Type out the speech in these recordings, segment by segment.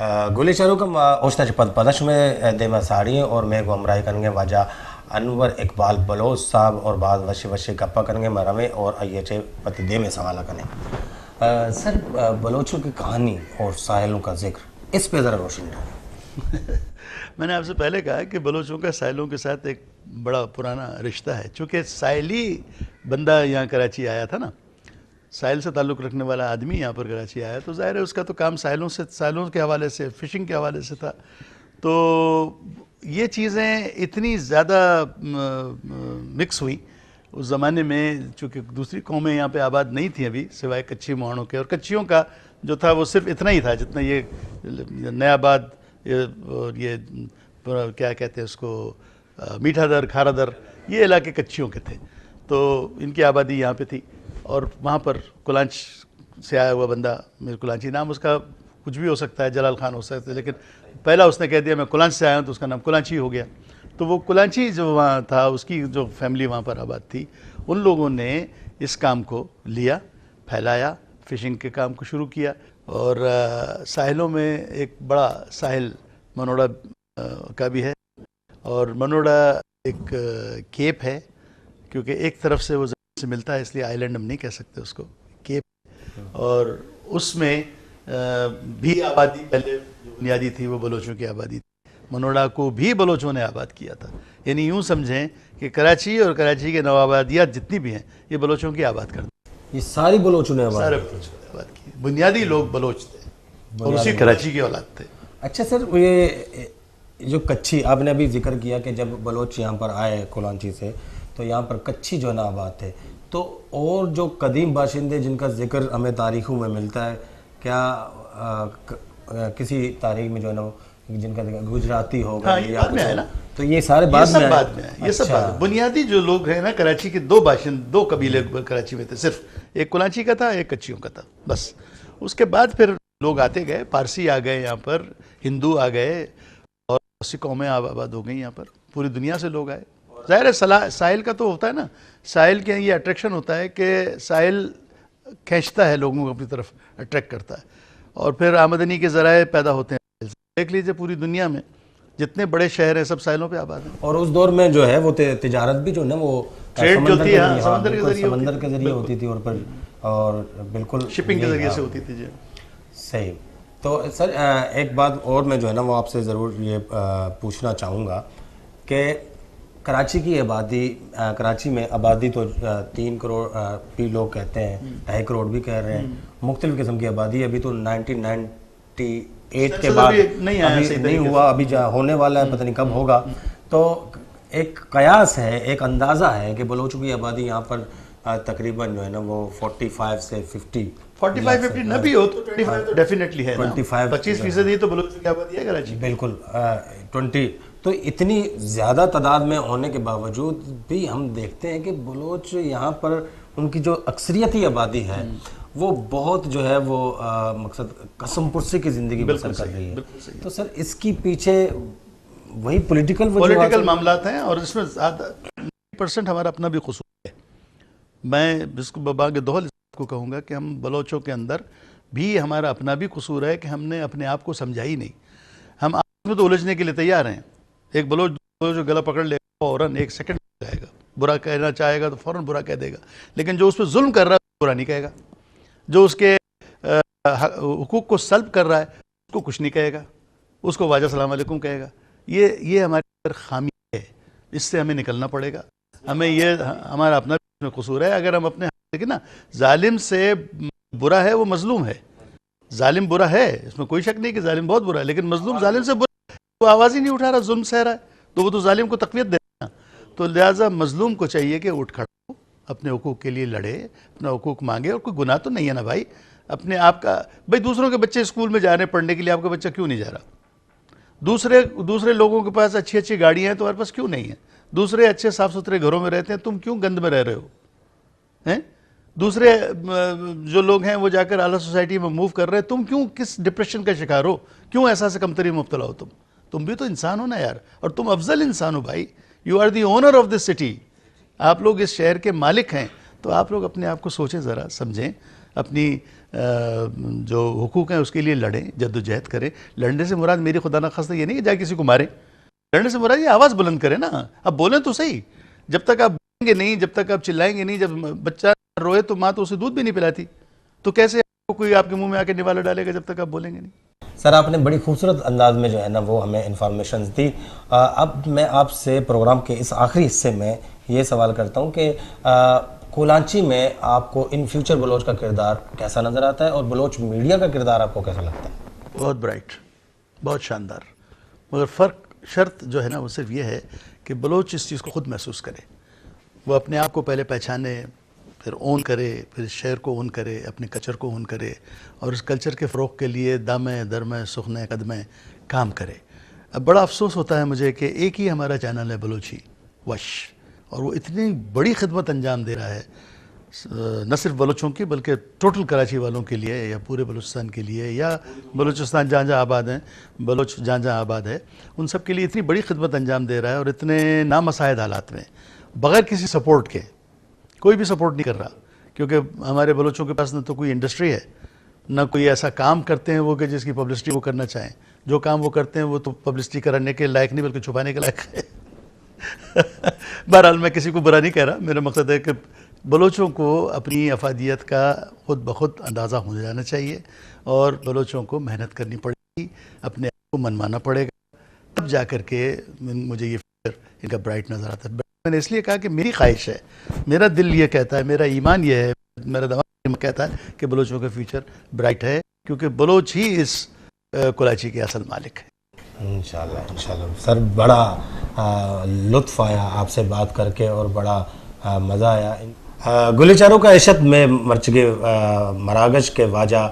गोली चारूकम ओस्ता पद पदश में देमा साड़ी और मैं हमराही करेंगे वाजा अनवर इकबाल बलोच साहब और बाद वशी वशी गप्पा करेंगे मरवे और अय्ये पति दे में सवाल करें। सर बलोचों की कहानी और साहिलों का जिक्र इस पे ज़रा रोशनी डालें। मैंने आपसे पहले कहा कि बलोचों का साहिलों के साथ एक बड़ा पुराना रिश्ता है। चूँकि साहिली बंदा यहाँ कराची आया था ना, साहिल से ताल्लुक़ रखने वाला आदमी यहाँ पर कराची आया, तो ज़ाहिर है उसका तो काम साहिलों के हवाले से, फ़िशिंग के हवाले से था। तो ये चीज़ें इतनी ज़्यादा मिक्स हुई उस ज़माने में, चूँकि दूसरी कौमें यहाँ पे आबाद नहीं थी अभी सिवाय कच्ची मुहानों के, और कच्चियों का जो था वो सिर्फ इतना ही था जितना ये नयाबाद, ये क्या कहते हैं उसको, मीठा दर, खारा दर, ये इलाके कच्चियों के थे। तो इनकी आबादी यहाँ पे थी और वहाँ पर कुलांच से आया हुआ बंदा, मेरे कुलांची नाम उसका कुछ भी हो सकता है, जलाल खान हो सकता है, लेकिन पहला उसने कह दिया मैं कुलांच से आया हूँ तो उसका नाम कुलांची हो गया। तो वो कुलांची जो वहाँ था, उसकी जो फैमिली वहाँ पर आबाद थी, उन लोगों ने इस काम को लिया, फैलाया, फ़िशिंग के काम को शुरू किया। और साहिलों में एक बड़ा साहिल मनोड़ा का भी है, और मनोड़ा एक केप है, क्योंकि एक तरफ से वो ज़मीन से मिलता है इसलिए आइलैंड हम नहीं कह सकते उसको, केप। और उसमें भी आबादी पहले जो बुनियादी थी वो बलोचों की आबादी थी। मनोड़ा को भी बलोचों ने आबाद किया था। यानी यूँ समझें कि कराची और कराची के नवाबादियात जितनी भी हैं ये बलोचों की आबाद कर दी। ये सारी बलोचों ने सारे बलोचों ने आबाद की। बुनियादी लोग बलोच थे और उसी कराची के औलाद थे। अच्छा सर, ये जो कच्ची आपने अभी जिक्र किया कि जब बलोच यहाँ पर आए कुलांची से तो यहाँ पर कच्ची जो ना आबाद थे, तो और जो कदीम बाशिंदे जिनका जिक्र हमें तारीखों में मिलता है, क्या किसी तारीख में जो है ना जिनका गुजराती होगा? हाँ, ये बाद में है ना, तो ये सारे बाद में ये सब बाद। बुनियादी जो लोग हैं ना कराची के, दो कबीले कराची में थे, सिर्फ एक कुलांची का था, एक कच्चियों का था, बस। उसके बाद फिर लोग आते गए, पारसी आ गए यहाँ पर, हिंदू आ गए और उसी कौमें आबाद हो गई यहाँ पर, पूरी दुनिया से लोग आए। ज़ाहिर है साहिल का तो होता है ना, साहिल के ये अट्रैक्शन होता है कि साहिल खींचता है लोगों को अपनी तरफ, अट्रैक्ट करता है, और फिर आमदनी के ज़राए पैदा होते हैं। देख लीजिए पूरी दुनिया में जितने बड़े शहर हैं सब साहिलों पे आबाद हैं। और उस दौर में जो है वो तिजारत भी जो है ना वो ट्रेड जो थी समंदर के जरिए होती थी, और बिल्कुल शिपिंग के जरिए से होती थी जी। सही। तो सर एक बात और मैं जो है ना वो आपसे ज़रूर ये पूछना चाहूँगा कि कराची की आबादी, कराची में आबादी तो 3 करोड़ भी लोग कहते हैं, 2.5 करोड़ भी कह रहे हैं, मुख्तलिफ़ किस्म की आबादी। अभी तो 1998 के बाद नहीं हुआ, अभी होने वाला है, पता नहीं कब होगा। तो एक कयास है, एक अंदाज़ा है कि बलोचों की आबादी यहाँ पर तकरीबन जो है ना वो 45 से 50 न भी हो तो 25 तो डेफिनेटली है, 25% ही तो बलोचों की आबादी है कराची। बिल्कुल 20। तो इतनी ज़्यादा तादाद में होने के बावजूद भी हम देखते हैं कि बलोच यहाँ पर उनकी जो अक्सरियती आबादी है वो बहुत जो है वो मकसद कसम पुरसी की ज़िंदगी बसर कर रही है। तो सर इसकी पीछे वही पॉलिटिकल मामलात हैं, और इसमें ज़्यादा 90% हमारा अपना भी कसूर है। मैं इसको बबाग दोहल को कहूँगा कि हम बलोचों के अंदर भी हमारा अपना भी कसूर है कि हमने अपने आप को समझा ही नहीं। हम आपस में तो उलझने के लिए तैयार हैं। एक बलोच जो गला पकड़ लेगा फ़ौरन 1 सेकंड में जाएगा, बुरा कहना चाहेगा तो फ़ौरन बुरा कह देगा, लेकिन जो उस पर जुल्म कर रहा है बुरा नहीं कहेगा, जो उसके हुकूक को सल्ब कर रहा है उसको कुछ नहीं कहेगा, उसको वाजा सलाम अलैकुम कहेगा। ये हमारे अंदर खामी है, इससे हमें निकलना पड़ेगा। हमें ये हमारा अपना कसूर है। अगर हम अपने देखिए ना, जालिम से बुरा है वो मजलूम है। जालिम बुरा है, इसमें कोई शक नहीं कि जालिम बहुत बुरा है, लेकिन मजलूम जालिम से बुरा, वो आवाज़ ही नहीं उठा रहा, जुल्म सह रहा है, तो वो तो जालिम को तक़वियत दे रहा है। तो लिहाजा मजलूम को चाहिए कि उठ खड़ा हो, अपने हुकूक के लिए लड़े, अपना हुकूक मांगे। और कोई गुनाह तो नहीं है ना भाई अपने आप का। भाई दूसरों के बच्चे स्कूल में जा रहे हैं पढ़ने के लिए, आपका बच्चा क्यों नहीं जा रहा? दूसरे लोगों के पास अच्छी अच्छी गाड़ियाँ हैं, तुम्हारे पास क्यों नहीं है? दूसरे अच्छे साफ़ सुथरे घरों में रहते हैं, तुम क्यों गंद में रह रहे हो? हैं? दूसरे जो लोग हैं वो जाकर आला सोसाइटी में मूव कर रहे हैं, तुम क्यों किस डिप्रेशन का शिकार हो? क्यों एहसास कमतरी में मुब्तला हो? तुम भी तो इंसान हो ना यार, और तुम अफजल इंसान हो भाई। You are the owner of this city, आप लोग इस शहर के मालिक हैं, तो आप लोग अपने आप को सोचें, ज़रा समझें। अपनी जो हुकूक हैं उसके लिए लड़ें, जद्दोजहद करें। लड़ने से मुराद मेरी खुदा न खास्ता ये नहीं कि जाए किसी को मारें, लड़ने से मुराद ये आवाज़ बुलंद करें ना। अब बोलें तो सही, जब तक आप बोलेंगे नहीं, जब तक आप चिल्लाएंगे नहीं, जब बच्चा रोए तो माँ तो उसे दूध भी नहीं पिलाती, तो कैसे आपको कोई आपके मुंह में आके निवाला डालेगा जब तक आप बोलेंगे नहीं। सर आपने बड़ी खूबसूरत अंदाज में जो है ना वो हमें इन्फॉर्मेशन दी। अब मैं आपसे प्रोग्राम के इस आखिरी हिस्से में ये सवाल करता हूँ कि कोलांची में आपको इन फ्यूचर बलोच का किरदार कैसा नज़र आता है और बलोच मीडिया का किरदार आपको कैसा लगता है? बहुत ब्राइट, बहुत शानदार, मगर फ़र्क शर्त जो है ना वो सिर्फ ये है कि बलोच इस चीज़ को ख़ुद महसूस करे, वो अपने आप को पहले पहचाने, फिर ओन करे, फिर शहर को ओन करे, अपने कल्चर को ओन करे और इस कल्चर के फ़रोग़ के लिए दामे दरमे सुखने कदमे काम करे। अब बड़ा अफसोस होता है मुझे कि एक ही हमारा चैनल है बलोची वश, और वो इतनी बड़ी खिदमत अंजाम दे रहा है न सिर्फ बलोचों की बल्कि टोटल कराची वालों के लिए या पूरे बलूचिस्तान के लिए या बलूचिस्तान जहाँ जहाँ आबाद हैं, बलोच जहाँ जहाँ आबाद है, उन सब के लिए इतनी बड़ी खिदमत अंजाम दे रहा है और इतने नामसाइद हालात में बग़ैर किसी सपोर्ट के, कोई भी सपोर्ट नहीं कर रहा, क्योंकि हमारे बलोचों के पास न तो कोई इंडस्ट्री है, ना कोई ऐसा काम करते हैं वो कि जिसकी पब्लिसिटी वो करना चाहें। जो काम वो करते हैं वो तो पब्लिसिटी कराने के लायक नहीं बल्कि छुपाने के लायक है। बहरहाल मैं किसी को बुरा नहीं कह रहा, मेरा मकसद है कि बलोचों को अपनी अफादियत का खुद ब खुद अंदाज़ा हो जाना चाहिए और बलोचों को मेहनत करनी पड़ेगी, अपने आप को मनवाना पड़ेगा, तब जा कर के मुझे ये फ्यूचर इनका ब्राइट नज़र आता है। मैंने इसलिए कहा कि मेरी ख्वाहिश है, मेरा दिल ये कहता है, मेरा ईमान ये है, मेरा दिमाग कहता है कि बलोचों का फ्यूचर ब्राइट है, क्योंकि बलोच ही इस कराची के असल मालिक है। इंशाल्लाह इंशाल्लाह। सर बड़ा लुत्फ़ आया आपसे बात करके और बड़ा मज़ा आया। गुलिचारों का इशत में मरचगे मरागज के वाजा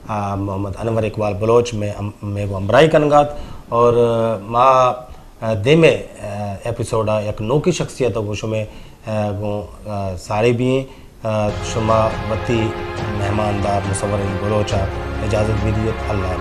मोहम्मद अनवर इकबाल बलोच में वो अमराई कनगात और माँ दे में एपिसोडा एक नोकी शख्सियत वो शुमे वो सारे भी शुमा वती मेहमानदार मुसवर बलोचा इजाज़त भी दिए। अल्लाह